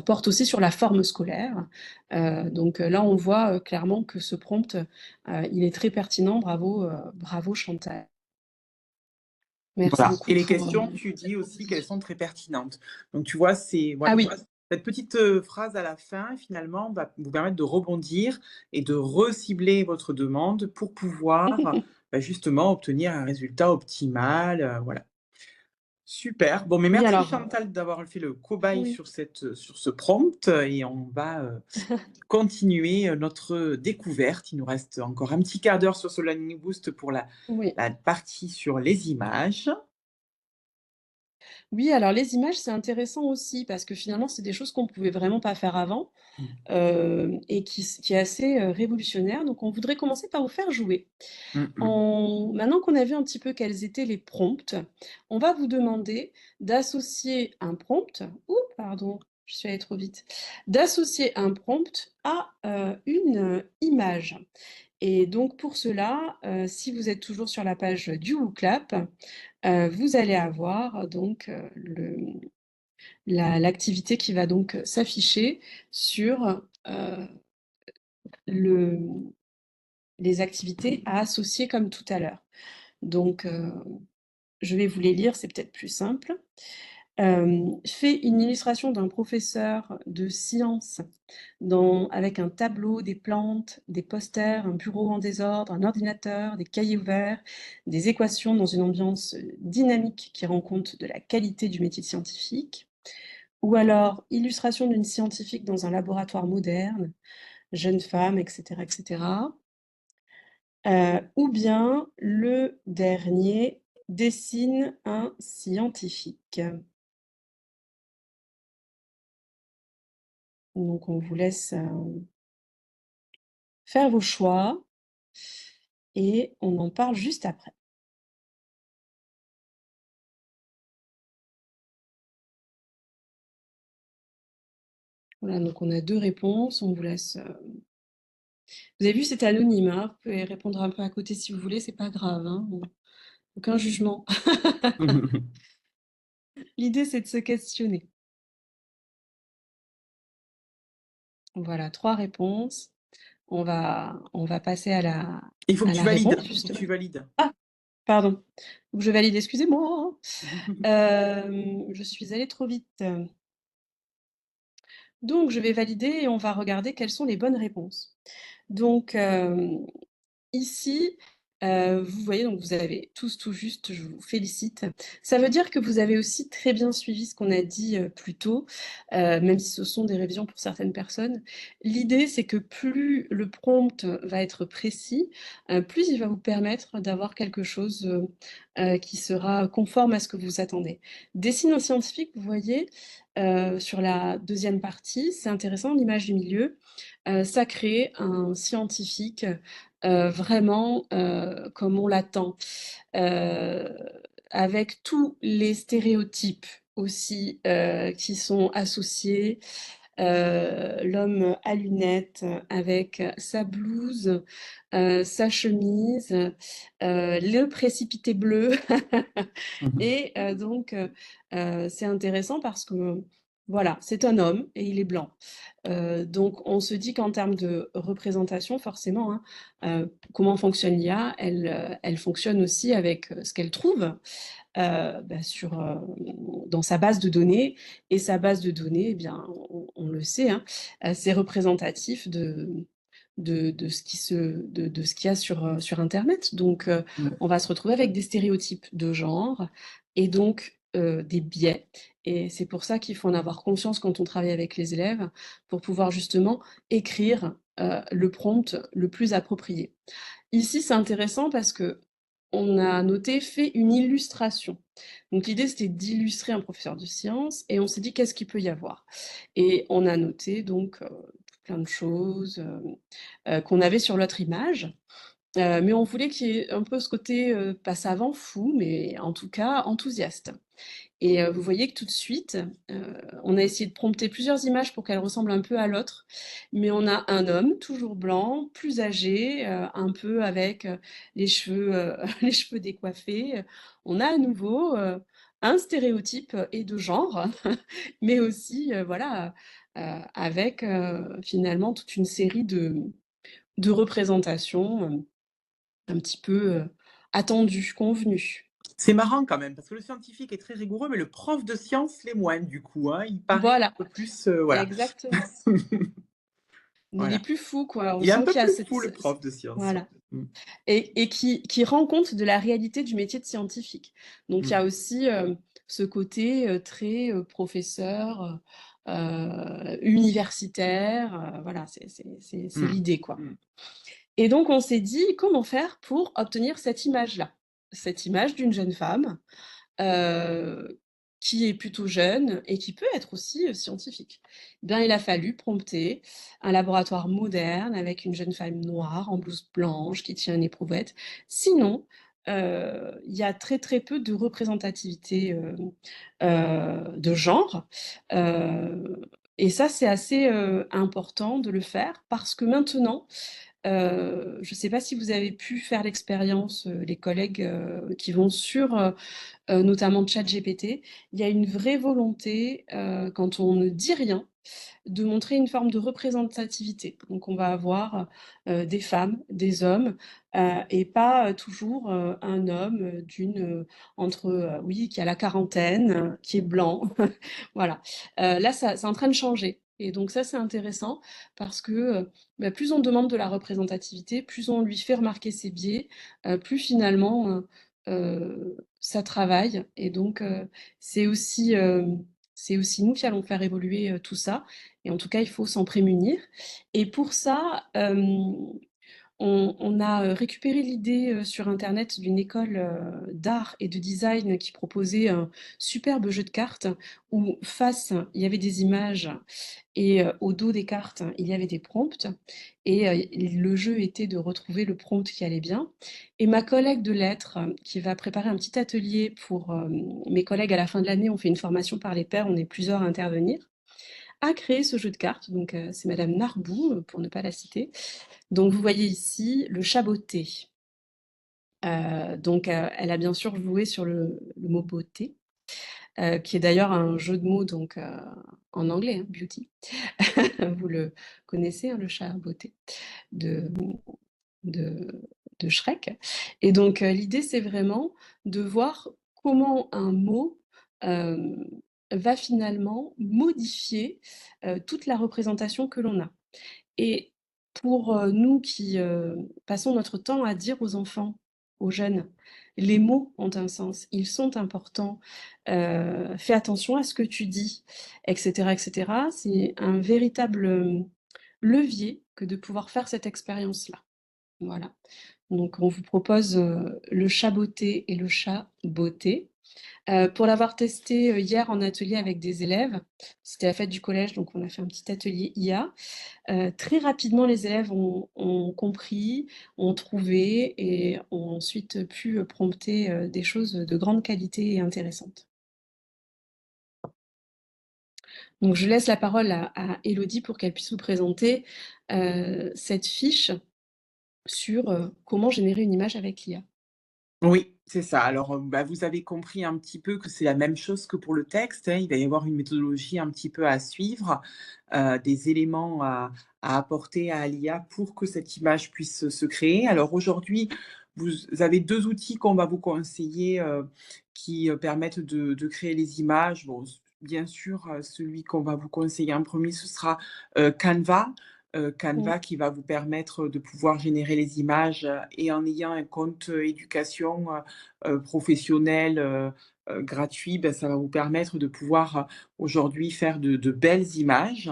porte aussi sur la forme scolaire. Donc, là, on voit, clairement que ce prompt, il est très pertinent. Bravo, bravo Chantal. Merci voilà. beaucoup Et les pour, questions, tu dis aussi qu'elles sont très pertinentes. Donc tu vois, c'est ah voilà, oui, cette petite, phrase à la fin, finalement, va vous permettre de rebondir et de recibler votre demande pour pouvoir, bah, justement obtenir un résultat optimal, voilà. Super. Bon, mais oui merci alors, Chantal d'avoir fait le cobaye oui, sur sur ce prompt, et on va, continuer, notre découverte. Il nous reste encore un petit quart d'heure sur ce Learning Boost pour oui. la partie sur les images. Oui, alors les images, c'est intéressant aussi parce que finalement, c'est des choses qu'on pouvait vraiment pas faire avant, Mmh. et qui est assez, révolutionnaire. Donc on voudrait commencer par vous faire jouer. Mmh mh. Maintenant qu'on a vu un petit peu quels étaient les prompts, on va vous demander d'associer un prompt pardon, je suis allée trop vite. D'associer un prompt à, une, image. Et donc pour cela, si vous êtes toujours sur la page du WooClap, vous allez avoir donc, l'activité qui va donc, s'afficher sur, le les activités à associer comme tout à l'heure. Donc, je vais vous les lire, c'est peut-être plus simple. Fais une illustration d'un professeur de sciences avec un tableau, des plantes, des posters, un bureau en désordre, un ordinateur, des cahiers ouverts, des équations dans une ambiance dynamique qui rend compte de la qualité du métier de scientifique. Ou alors, illustration d'une scientifique dans un laboratoire moderne, jeune femme, etc., etc. Ou bien le dernier, dessine un scientifique. Donc on vous laisse, faire vos choix et on en parle juste après. Voilà, donc on a 2 réponses, on vous laisse, vous avez vu, c'est anonyme, hein, vous pouvez répondre un peu à côté si vous voulez, c'est pas grave, hein, aucun jugement. L'idée, c'est de se questionner. Voilà, 3 réponses. On va passer Il faut que à tu la valides, réponse il faut que justement. tu valides. Ah! Pardon, faut que je valide, excusez-moi. Je suis allée trop vite. Donc je vais valider et on va regarder quelles sont les bonnes réponses. Donc, ici, vous voyez, donc vous avez tous tout juste, je vous félicite. Ça veut dire que vous avez aussi très bien suivi ce qu'on a dit, plus tôt, même si ce sont des révisions pour certaines personnes. L'idée, c'est que plus le prompt va être précis, plus il va vous permettre d'avoir quelque chose, qui sera conforme à ce que vous attendez. Dessine un scientifique, vous voyez, sur la deuxième partie, c'est intéressant, l'image du milieu, ça crée un scientifique, vraiment, comme on l'attend, heu, avec tous les stéréotypes aussi, qui sont associés. L'homme à lunettes avec sa blouse, sa chemise, le précipité bleu et donc c'est intéressant parce que, voilà, c'est un homme et il est blanc. Donc on se dit qu'en termes de représentation forcément, hein, comment fonctionne l'IA? Elle fonctionne aussi avec, ce qu'elle trouve, sur, dans sa base de données et sa base de données, eh bien, on le sait, hein, c'est représentatif de ce qui se de ce qu'il y a sur internet. Donc, Mmh. on va se retrouver avec des stéréotypes de genre et donc, des biais et c'est pour ça qu'il faut en avoir conscience quand on travaille avec les élèves, pour pouvoir justement écrire, le prompt le plus approprié. Ici, c'est intéressant parce qu'on a noté: «Fais une illustration». Donc l'idée, c'était d'illustrer un professeur de sciences et on s'est dit: «Qu'est-ce qu'il peut y avoir?» Et on a noté donc, plein de choses, qu'on avait sur l'autre image, mais on voulait qu'il y ait un peu ce côté, pas savant, fou, mais en tout cas enthousiaste. Et vous voyez que tout de suite, on a essayé de prompter plusieurs images pour qu'elles ressemblent un peu à l'autre, mais on a un homme toujours blanc, plus âgé, un peu avec, les cheveux, les cheveux décoiffés. On a à nouveau, un stéréotype et de genre, mais aussi, voilà, avec, finalement toute une série de représentations, un petit peu, attendues, convenues. C'est marrant quand même parce que le scientifique est très rigoureux, mais le prof de sciences l'est moins du coup, hein. Il paraît Voilà, un peu plus, voilà. exactement. Il est Voilà. plus fou, quoi. On Il est un sent peu qu'il y a plus cette fou le prof de sciences, voilà ouais. Mmh. et qui rend compte de la réalité du métier de scientifique. Donc il y Mmh. a aussi, ce côté, très, professeur, universitaire, voilà, c'est Mmh. l'idée, quoi. Et donc on s'est dit: «Comment faire pour obtenir cette image-là?» Cette image d'une jeune femme, heu qui est plutôt jeune et qui peut être aussi scientifique. Eh bien, il a fallu prompter un laboratoire moderne avec une jeune femme noire en blouse blanche qui tient une éprouvette. Sinon, il y a très très peu de représentativité de genre. Et ça, c'est assez important de le faire parce que maintenant, je ne sais pas si vous avez pu faire l'expérience, les collègues qui vont sur notamment ChatGPT, il y a une vraie volonté, quand on ne dit rien, de montrer une forme de représentativité. Donc on va avoir des femmes, des hommes, et pas toujours un homme entre, oui, qui a la quarantaine, qui est blanc. Voilà. Là, ça, c'est en train de changer. Et donc ça, c'est intéressant parce que bah, plus on demande de la représentativité, plus on lui fait remarquer ses biais, plus finalement ça travaille. Et donc c'est aussi nous qui allons faire évoluer tout ça. Et en tout cas, il faut s'en prémunir. Et pour ça, on a récupéré l'idée sur Internet d'une école d'art et de design qui proposait un superbe jeu de cartes où face, il y avait des images et au dos des cartes, il y avait des prompts. Et le jeu était de retrouver le prompt qui allait bien. Et ma collègue de lettres, qui va préparer un petit atelier pour mes collègues à la fin de l'année, on fait une formation par les pairs, on est plusieurs à intervenir, a créé ce jeu de cartes. Donc c'est Madame Narbou, pour ne pas la citer. Donc vous voyez ici le chat beauté. Donc elle a bien sûr joué sur le mot beauté, qui est d'ailleurs un jeu de mots donc en anglais, hein, beauty. Vous le connaissez, hein, le chat beauté de, de, de Shrek. Et donc l'idée, c'est vraiment de voir comment un mot euh, va finalement modifier toute la représentation que l'on a. Et pour nous qui passons notre temps à dire aux enfants, aux jeunes, les mots ont un sens, ils sont importants, fais attention à ce que tu dis, etc., etc. C'est un véritable levier que de pouvoir faire cette expérience-là. Voilà. Donc, on vous propose le chat beauté et le chat beauté. Pour l'avoir testé hier en atelier avec des élèves, c'était la fête du collège, donc on a fait un petit atelier IA. Très rapidement, les élèves ont compris, ont trouvé et ont ensuite pu prompter des choses de grande qualité et intéressantes. Donc, je laisse la parole à Élodie pour qu'elle puisse vous présenter cette fiche sur comment générer une image avec l'IA. Oui, c'est ça. Alors, bah, vous avez compris un petit peu que c'est la même chose que pour le texte, hein. Il va y avoir une méthodologie un petit peu à suivre, des éléments à apporter à l'IA pour que cette image puisse se créer. Alors aujourd'hui, vous avez 2 outils qu'on va vous conseiller, qui, permettent de créer les images. Bon, bien sûr, celui qu'on va vous conseiller en premier, ce sera, Canva. Mmh. Canva qui va vous permettre de pouvoir générer les images, et en ayant un compte, éducation, professionnel, gratuit, ben, ça va vous permettre de pouvoir, aujourd'hui faire de belles images.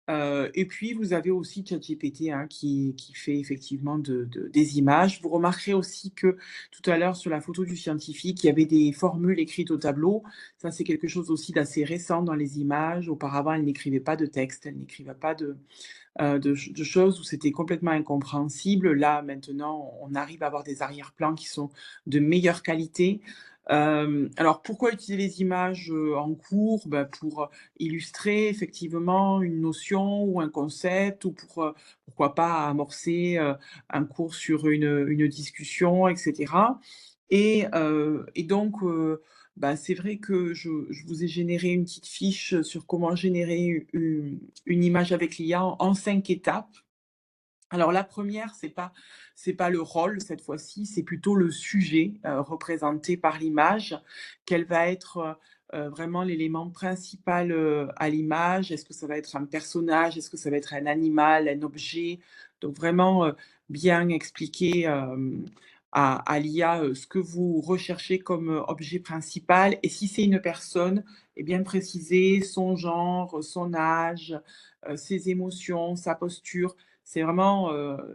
Et puis vous avez aussi ChatGPT, hein, qui fait effectivement des images. Vous remarquerez aussi que tout à l'heure sur la photo du scientifique, il y avait des formules écrites au tableau. Ça, c'est quelque chose aussi d'assez récent dans les images. Auparavant, elle n'écrivait pas de texte, elle n'écrivait pas de choses où c'était complètement incompréhensible. Là, maintenant, on arrive à avoir des arrière-plans qui sont de meilleure qualité. Alors pourquoi utiliser les images, en cours? Bah, pour, illustrer effectivement une notion ou un concept ou pour, pourquoi pas amorcer, un cours sur une discussion et cetera. Et donc, bah, c'est vrai que je vous ai généré une petite fiche sur comment générer une image avec l'IA en 5 étapes. Alors la première, c'est pas le rôle cette fois-ci, c'est plutôt le sujet, représenté par l'image. Quel va être, vraiment l'élément principal, à l'image? Est-ce que ça va être un personnage? Est-ce que ça va être un animal, un objet? Donc vraiment, bien expliquer, à l'IA, ce que vous recherchez comme, objet principal, et si c'est une personne, et bien préciser son genre, son âge, ses émotions, sa posture. C'est vraiment,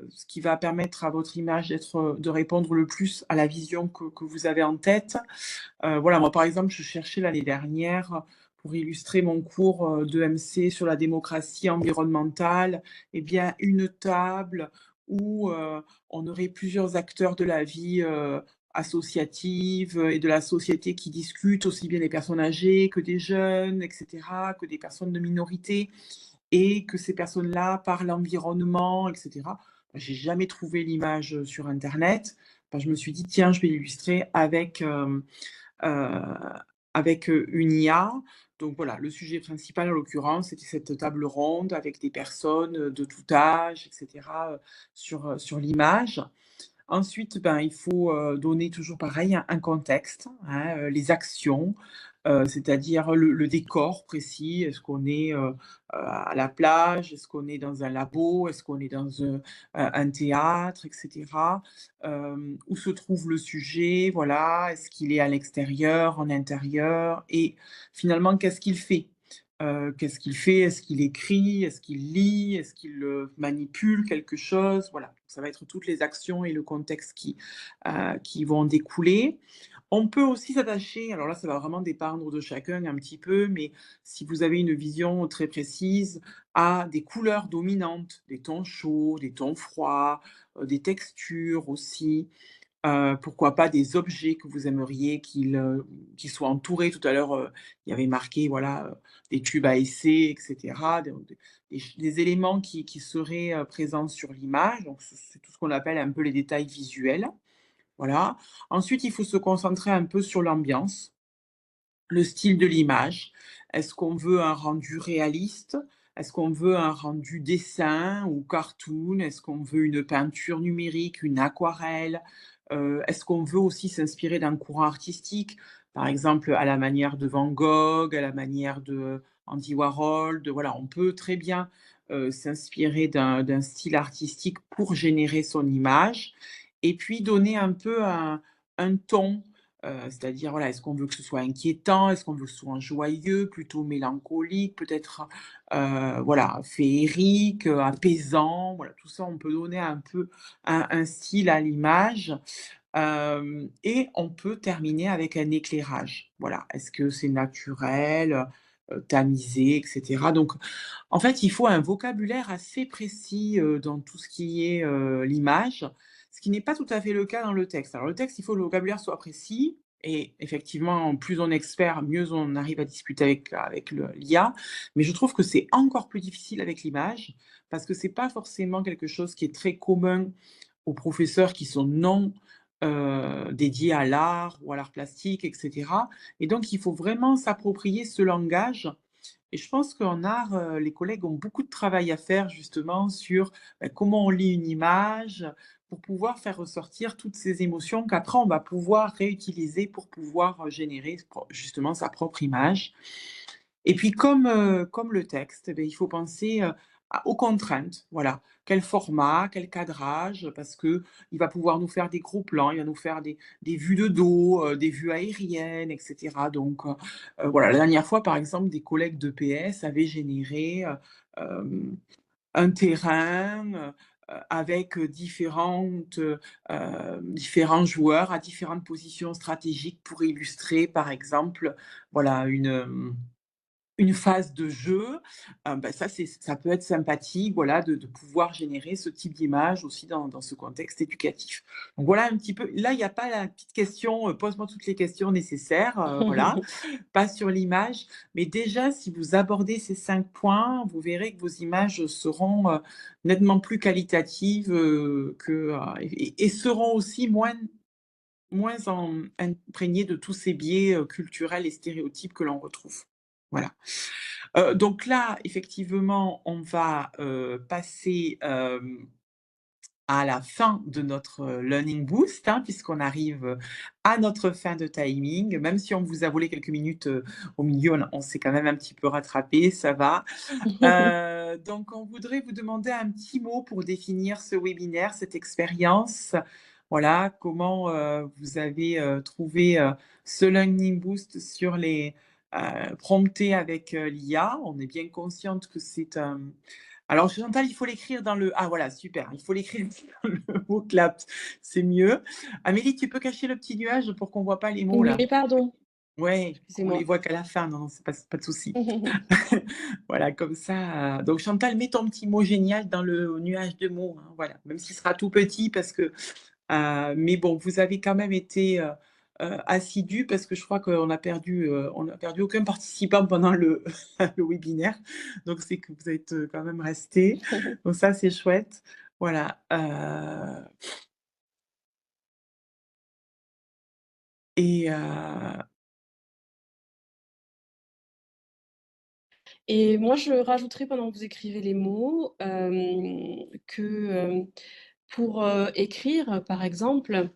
ce qui va permettre à votre image de répondre le plus à la vision que vous avez en tête. Voilà, moi, par exemple, je cherchais l'année dernière, pour illustrer mon cours, d'EMC sur la démocratie environnementale, eh bien, une table où, on aurait plusieurs acteurs de la vie, associative, et de la société qui discutent, aussi bien des personnes âgées que des jeunes et cetera, que des personnes de minorité et que ces personnes-là parlent environnement et cetera. J'ai jamais trouvé l'image, sur internet. Bah, je me suis dit: «Tiens, je vais l'illustrer heu, avec, une IA». Donc voilà, le sujet principal en l'occurrence, c'était cette table ronde avec des personnes, de tout âge et cetera, sur l'image. Ensuite, ben, il faut, donner toujours pareil un contexte, hein, les actions, c'est-à-dire le décor précis. Est-ce qu'on est, à la plage? Est-ce qu'on est dans un labo? Est-ce qu'on est dans, un théâtre et cetera? Où se trouve le sujet? Voilà. Est-ce qu'il est à l'extérieur, en intérieur? Et finalement, qu'est-ce qu'il fait? Qu'est-ce qu'il fait? Est-ce qu'il écrit? Est-ce qu'il lit? Est-ce qu'il, manipule quelque chose? Voilà, ça va être toutes les actions et le contexte qui vont en découler. On peut aussi s'attacher, alors là, ça va vraiment dépendre de chacun un petit peu, mais si vous avez une vision très précise, à des couleurs dominantes, des tons chauds, des tons froids, des textures aussi. Pourquoi pas des objets que vous aimeriez qu'ils soient entourés. Tout à l'heure, il y avait marqué, voilà, des tubes à essai et cetera, des éléments qui seraient, présents sur l'image. Donc c'est tout ce qu'on appelle un peu les détails visuels, voilà. Ensuite, il faut se concentrer un peu sur l'ambiance. Le style de l'image. Est-ce qu'on veut un rendu réaliste? Est-ce qu'on veut un rendu dessin ou cartoon? Est-ce qu'on veut une peinture numérique, une aquarelle? Est-ce qu'on veut aussi s'inspirer d'un courant artistique? Par exemple, à la manière de Van Gogh, à la manière de Andy Warhol, voilà, on peut très bien, s'inspirer d'un style artistique pour générer son image et puis donner un peu un ton. C'est-à-dire, voilà, est-ce qu'on veut que ce soit inquiétant? Est-ce qu'on veut que ce soit joyeux, plutôt mélancolique, peut-être, voilà, féerique, apaisant? Voilà, tout ça, on peut donner un peu un style à l'image, et on peut terminer avec un éclairage. Voilà, est-ce que c'est naturel, tamisé et cetera? Donc en fait, il faut un vocabulaire assez précis, dans tout ce qui est, l'image, ce qui n'est pas tout à fait le cas dans le texte. Alors le texte, il faut que le vocabulaire soit précis et effectivement, plus on est expert, mieux on arrive à discuter avec l'IA. Mais je trouve que c'est encore plus difficile avec l'image, parce que c'est pas forcément quelque chose qui est très commun aux professeurs qui sont non, dédiés à l'art ou à l'art plastique et cetera. Et donc il faut vraiment s'approprier ce langage et je pense qu'en art, les collègues ont beaucoup de travail à faire justement sur, comment on lit une image, pour pouvoir faire ressortir toutes ces émotions qu'après on va pouvoir réutiliser pour pouvoir, générer justement sa propre image. Et puis comme le texte, eh beh, il faut penser, aux contraintes, voilà. Quel format, quel cadrage, parce qu'il va pouvoir nous faire des gros plans, il va nous faire des vues de dos, des vues aériennes et cetera. Donc, voilà, la dernière fois, par exemple, des collègues d'EPS avaient généré, un terrain, avec, différents joueurs à différentes positions stratégiques pour illustrer, par exemple, voilà, une phase de jeu. Bah, ça peut être sympathique, voilà, de pouvoir générer ce type d'image aussi dans ce contexte éducatif. Donc voilà un petit peu là, il y a pas la petite question, «Pose-moi toutes les questions nécessaires», voilà, pas sur l'image. Mais déjà, si vous abordez ces 5 points, vous verrez que vos images seront, nettement plus qualitatives, et seront aussi moins imprégnées de tous ces biais, culturels et stéréotypes que l'on retrouve. Voilà. Donc là, effectivement, on va, passer, à la fin de notre, learning boost, hein, puisqu'on arrive, à notre fin de timing. Même si on vous a volé quelques minutes, au milieu, on s'est quand même un petit peu rattrapé, ça va. Donc on voudrait vous demander un petit mot pour définir ce webinaire, cette expérience. Voilà, comment, vous avez, trouvé, ce learning boost sur les prompté avec, l'IA. On est bien consciente que c'est Alors Chantal, il faut l'écrire dans le ah voilà, super, il faut l'écrire dans le mot clap, c'est mieux. Amélie, tu peux cacher le petit nuage pour qu'on voit pas les mots Oui, là? pardon, Ouais, qu'on les excusez-moi. voit qu'à la fin. Non, non, c'est pas de souci. Voilà, comme ça, donc Chantal, mets ton petit mot génial dans le nuage de mots, hein, voilà. Même s'il sera tout petit parce que, mais bon, vous avez quand même été, assidus parce que je crois on a perdu aucun participant pendant le le webinaire. Donc c'est que vous êtes, quand même restés. Donc ça, c'est chouette. Voilà, et Et moi, je rajouterais pendant que vous écrivez les mots, que, pour, écrire, par exemple,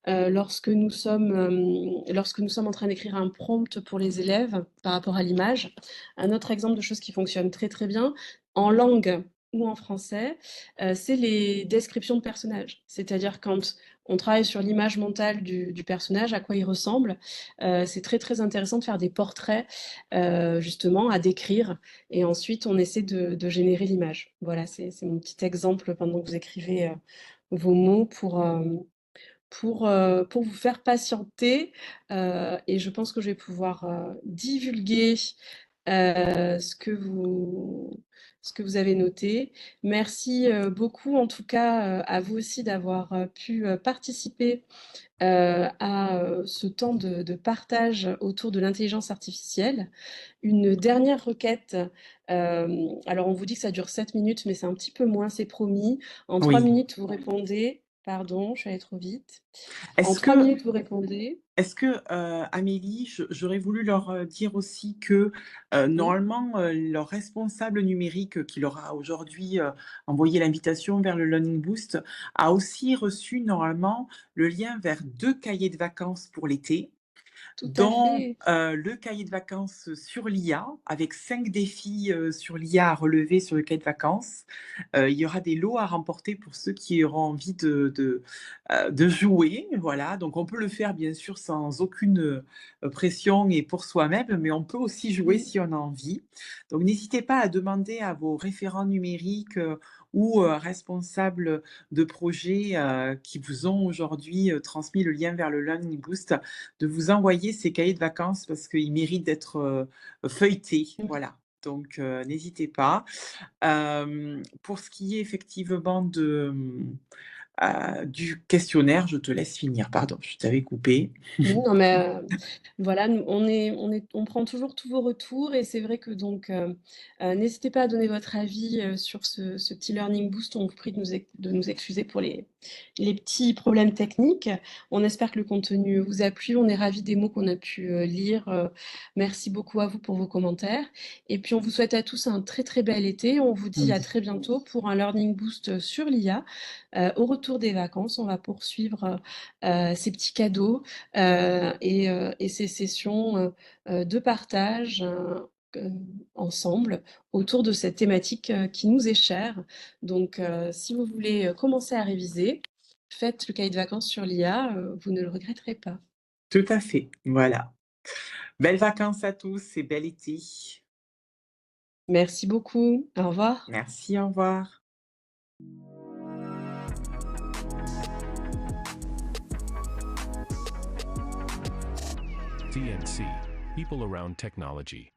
lorsque nous sommes en train d'écrire un prompt pour les élèves par rapport à l'image, un autre exemple de chose qui fonctionne très, très bien, en langue ou en français, c'est les descriptions de personnages. C'est-à-dire quand on travaille sur l'image mentale du personnage, à quoi il ressemble, c'est très, très intéressant de faire des portraits, justement à décrire et ensuite on essaie de générer l'image. Voilà, c'est mon petit exemple pendant que vous écrivez, vos mots pour vous faire patienter, et je pense que je vais pouvoir, divulguer, ce que vous avez noté. Merci, beaucoup en tout cas, à vous aussi d'avoir, pu, participer, à, ce temps de partage autour de l'intelligence artificielle. Une dernière requête, alors on vous dit que ça dure 7 minutes, mais c'est un petit peu moins, c'est promis. En 3 oui. minutes, vous répondez. Pardon, je suis allée trop vite. En Est-ce 3 que minutes, vous répondez. Est-ce que, Amélie, j'aurais voulu leur, dire aussi que, Oui, normalement, leur responsable numérique, qui leur a aujourd'hui, envoyé l'invitation vers le Learning Boost, a aussi reçu normalement le lien vers 2 cahiers de vacances pour l'été. tout à Dont, fait. le cahier de vacances sur l'IA, avec 5 défis, sur l'IA à relever sur le cahier de vacances. Il y aura des lots à remporter pour ceux qui auront envie de jouer, voilà. Donc on peut le faire bien sûr sans aucune, pression et pour soi-même, mais on peut aussi jouer Mmh. si on a envie. Donc n'hésitez pas à demander à vos référents numériques, ou, responsables de projets, qui vous ont aujourd'hui, transmis le lien vers le Learning Boost, de vous envoyer ces cahiers de vacances parce qu'ils méritent d'être, feuilletés, Mmh. voilà. Donc n'hésitez pas. Pour ce qui est effectivement du questionnaire, je te laisse finir. Pardon, je t'avais coupé. Non, mais voilà, nous on prend toujours tous vos retours et c'est vrai que donc, n'hésitez pas à donner votre avis, sur ce petit learning boost. On vous prie de nous excuser pour les petits problèmes techniques. On espère que le contenu vous a plu. On est ravis des mots qu'on a pu, lire, merci beaucoup à vous pour vos commentaires et puis on vous souhaite à tous un très, très bel été. On vous dit à Oui, très bientôt pour un learning boost, sur l'IA. Au retour des vacances, on va poursuivre, ces petits cadeaux, et ces sessions, de partage, ensemble autour de cette thématique, qui nous est chère. Donc si vous voulez, commencer à réviser, faites le cahier de vacances sur l'IA, vous ne le regretterez pas. tout à fait, voilà. Belles vacances à tous et bel été. Merci beaucoup. Au revoir. Merci, au revoir. TNC, People Around Technology.